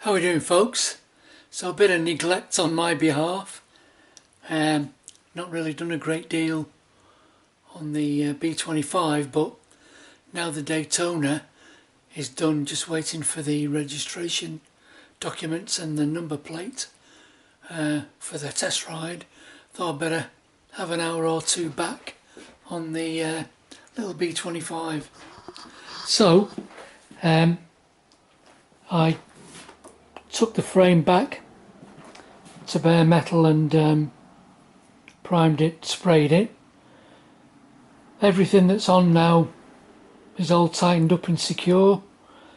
How are we doing, folks? So a bit of neglect on my behalf. Not really done a great deal on the B25, but now the Daytona is done, just waiting for the registration documents and the number plate for the test ride. Thought I'd better have an hour or two back on the little B25. So I took the frame back to bare metal and primed it, sprayed it. Everything that's on now is all tightened up and secure.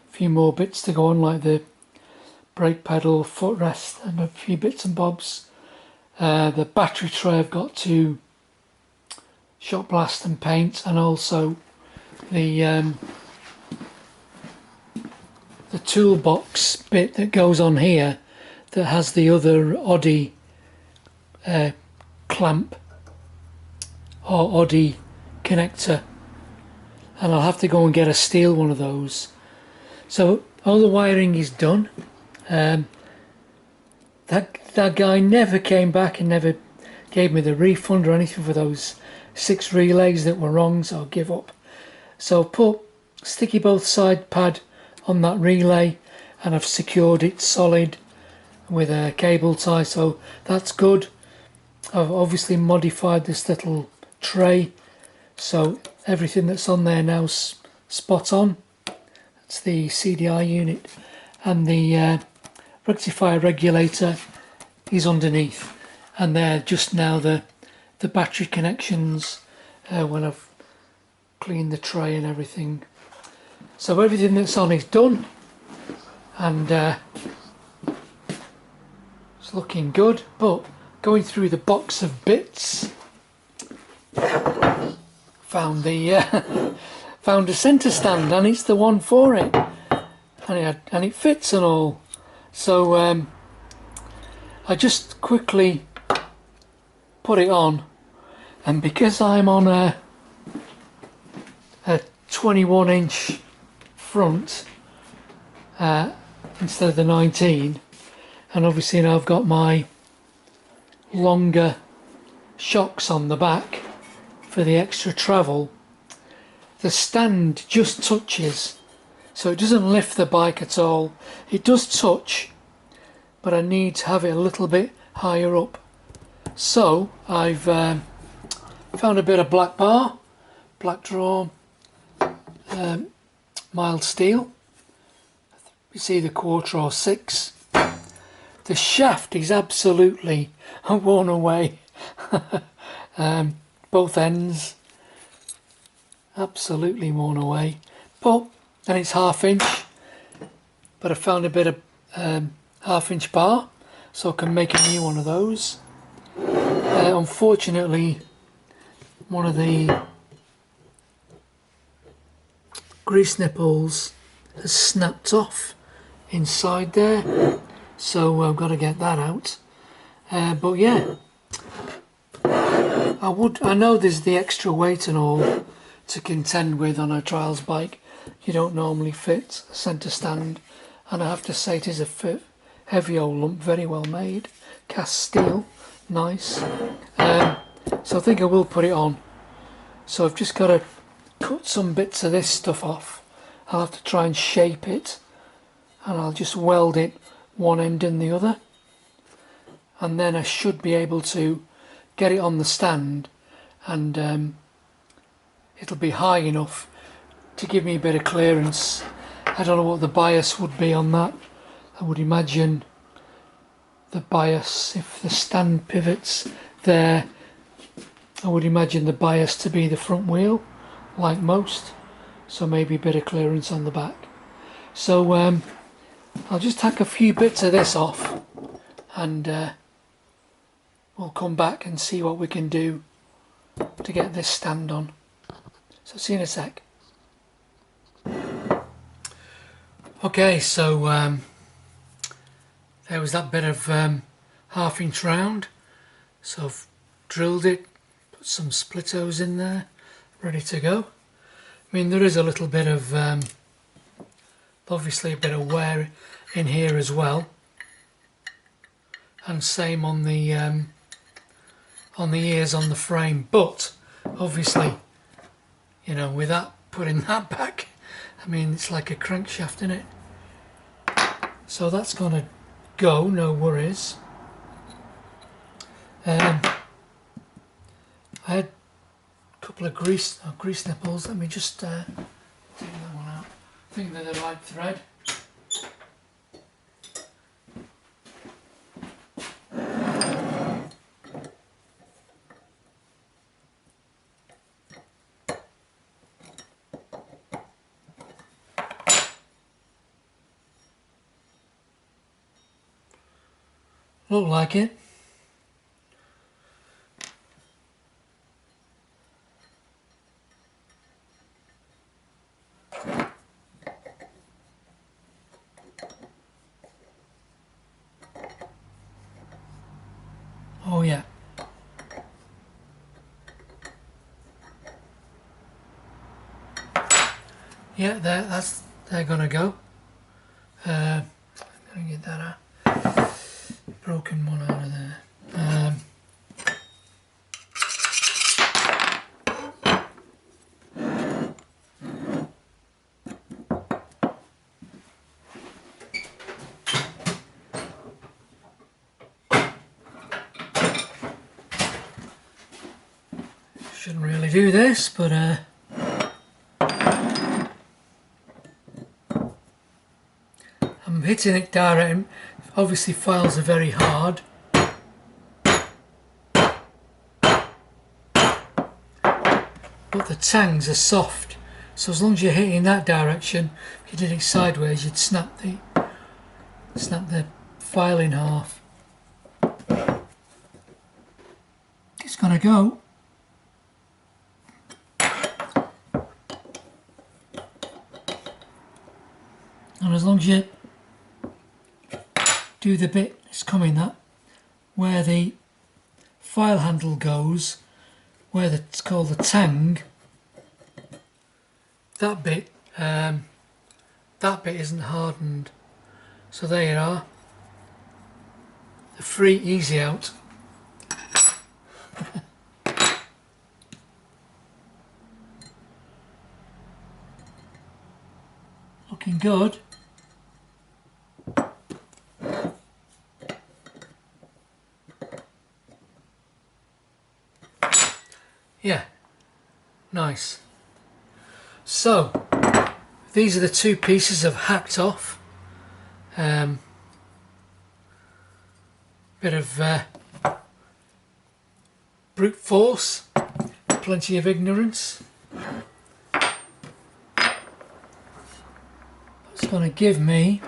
A few more bits to go on, like the brake pedal, footrest and a few bits and bobs. The battery tray I've got to shot blast and paint, and also the toolbox bit that goes on here that has the other Audi clamp or Audi connector, and I'll have to go and get a steel one of those. So all the wiring is done. That guy never came back and never gave me the refund or anything for those 6 relays that were wrong, so I'll give up. So I've put sticky both side pad on that relay, and I've secured it solid with a cable tie, so that's good. I've obviously modified this little tray, so everything that's on there now's spot on. That's the CDI unit, and the rectifier regulator is underneath, and they're just now the battery connections when I've cleaned the tray and everything. So everything that's on is done, and it's looking good. But going through the box of bits, found the found a centre stand, and it's the one for it, and it fits and all. So I just quickly put it on, and because I'm on a 21-inch front instead of the 19, and obviously now I've got my longer shocks on the back for the extra travel, the stand just touches, so it doesn't lift the bike at all. It does touch, but I need to have it a little bit higher up. So I've found a bit of black bar, black draw, mild steel. It's either 1/4 or 6. The shaft is absolutely worn away. Both ends absolutely worn away, and it's 1/2 inch, but I found a bit of 1/2 inch bar, so I can make a new one of those. Unfortunately, one of the grease nipples has snapped off inside there, so I've got to get that out. But yeah, I know there's the extra weight and all to contend with on a trials bike. You don't normally fit a centre stand, and I have to say it is a heavy old lump, very well made, cast steel, nice. So I think I will put it on. So I've just got to cut some bits of this stuff off. I'll have to try and shape it, and I'll just weld it one end and the other, and then I should be able to get it on the stand, and it'll be high enough to give me a bit of clearance. I don't know what the bias would be on that. I would imagine the bias, if the stand pivots there, I would imagine the bias to be the front wheel, like most, so maybe a bit of clearance on the back. So I'll just tack a few bits of this off, and we'll come back and see what we can do to get this stand on. So see you in a sec. Okay, so there was that bit of 1/2 inch round, so I've drilled it, put some splittos in there, ready to go. I mean, there is a little bit of Obviously a bit of wear in here as well, and same on the ears on the frame. But obviously, you know, with that, putting that back, I mean, it's like a crankshaft, isn't it? So that's gonna go, no worries. I had a couple of grease nipples. Let me just take that one out. I think they're the right thread. Look like it. Oh yeah. Yeah, they're gonna go. I'm gonna get that out. Broken one out of there. Shouldn't really do this, but I'm hitting it direct. Obviously files are very hard. But the tangs are soft. So as long as you're hitting that direction, if you did it sideways, you'd snap the file in half. It's gonna go. And as long as you do the bit, it's coming that, where the file handle goes, where it's called the tang, that bit isn't hardened. So there you are, the free easy out. Looking good. Yeah, nice. So these are the two pieces I've hacked off. Bit of brute force, plenty of ignorance. It's going to give me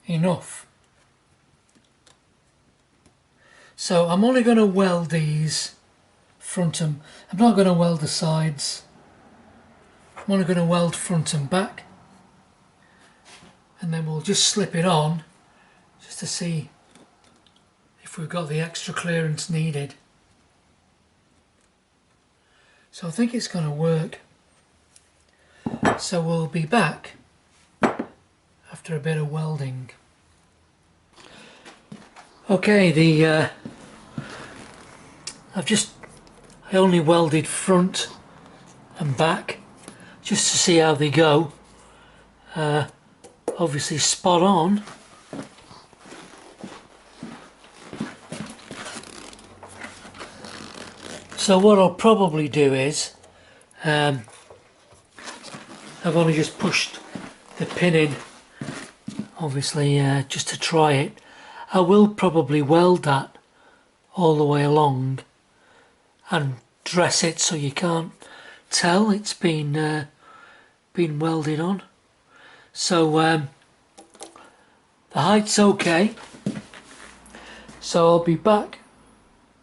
enough. So I'm only going to weld these front and I'm not going to weld the sides. I'm only going to weld front and back, and then we'll just slip it on just to see if we've got the extra clearance needed. So I think it's going to work. So we'll be back after a bit of welding. Okay, I only welded front and back just to see how they go. Obviously spot on. So what I'll probably do is, I've only just pushed the pin in, obviously just to try it. I will probably weld that all the way along and dress it so you can't tell it's been welded on. So the height's okay, so I'll be back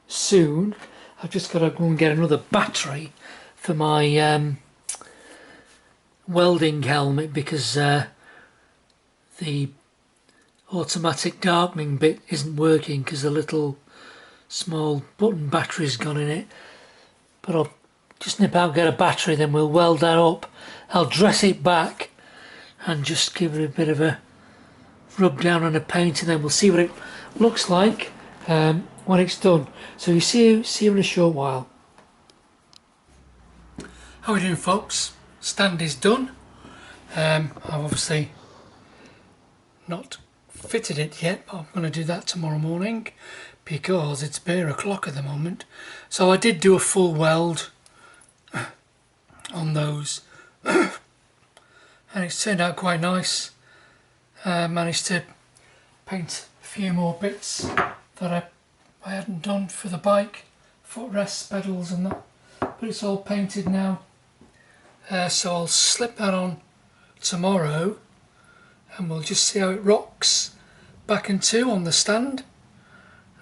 soon. I've just got to go and get another battery for my welding helmet, because the automatic darkening bit isn't working because the little small button battery's gone in it. But just nip out, get a battery, then we'll weld that up. I'll dress it back and just give it a bit of a rub down on the paint, and then we'll see what it looks like when it's done. So you see you in a short while. How are we doing, folks? Stand is done. I've obviously not fitted it yet, but I'm going to do that tomorrow morning because it's bare o'clock at the moment. So I did do a full weld on those and it's turned out quite nice. Managed to paint a few more bits that I hadn't done for the bike, footrests, pedals and that, but it's all painted now. So I'll slip that on tomorrow and we'll just see how it rocks back and two on the stand,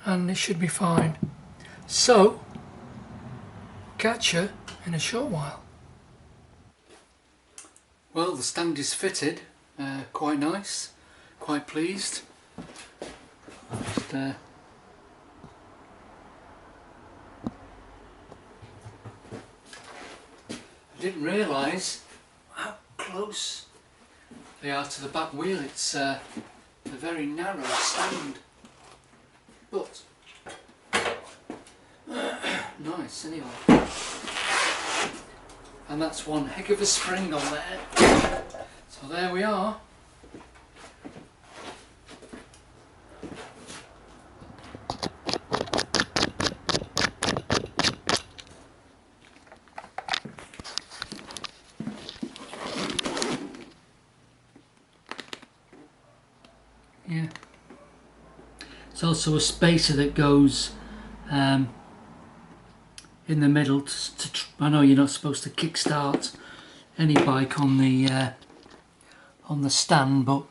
and it should be fine. So catch you in a short while. Well, the stand is fitted, quite nice, quite pleased. Just, I didn't realise how close they are to the back wheel. It's a very narrow stand, but nice anyway. And that's one heck of a spring on there. So there we are. Yeah. It's also a spacer that goes in the middle I know you're not supposed to kickstart any bike on the stand, but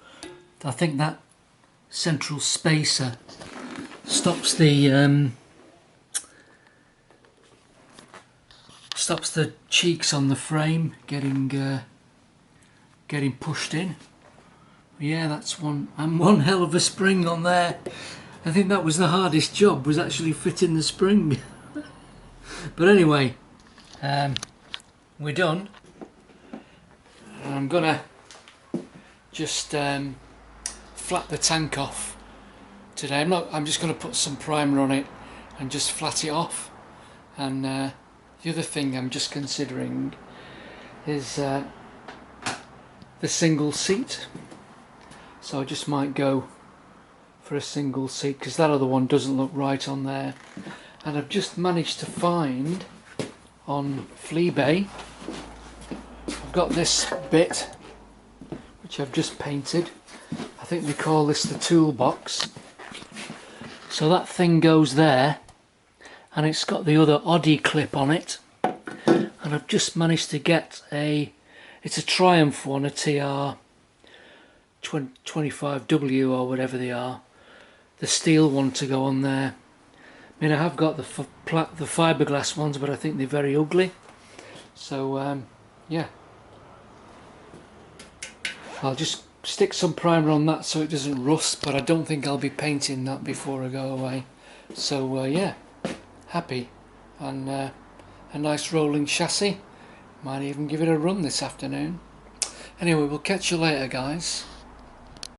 I think that central spacer stops the cheeks on the frame getting pushed in. Yeah, that's one hell of a spring on there. I think that was the hardest job, was actually fitting the spring. But anyway, we're done. I'm gonna just flat the tank off today. I'm just gonna put some primer on it and just flat it off. And the other thing I'm just considering is the single seat. So I just might go for a single seat because that other one doesn't look right on there. And I've just managed to find on Fleabay, I've got this bit which I've just painted. I think they call this the toolbox. So that thing goes there, and it's got the other Oddie clip on it. And I've just managed to get it's a Triumph one, a TR 25W or whatever they are, the steel one to go on there. I mean, I have got the fiberglass ones, but I think they're very ugly. So yeah, I'll just stick some primer on that so it doesn't rust, but I don't think I'll be painting that before I go away. So yeah, happy, and a nice rolling chassis. Might even give it a run this afternoon. Anyway, we'll catch you later, guys.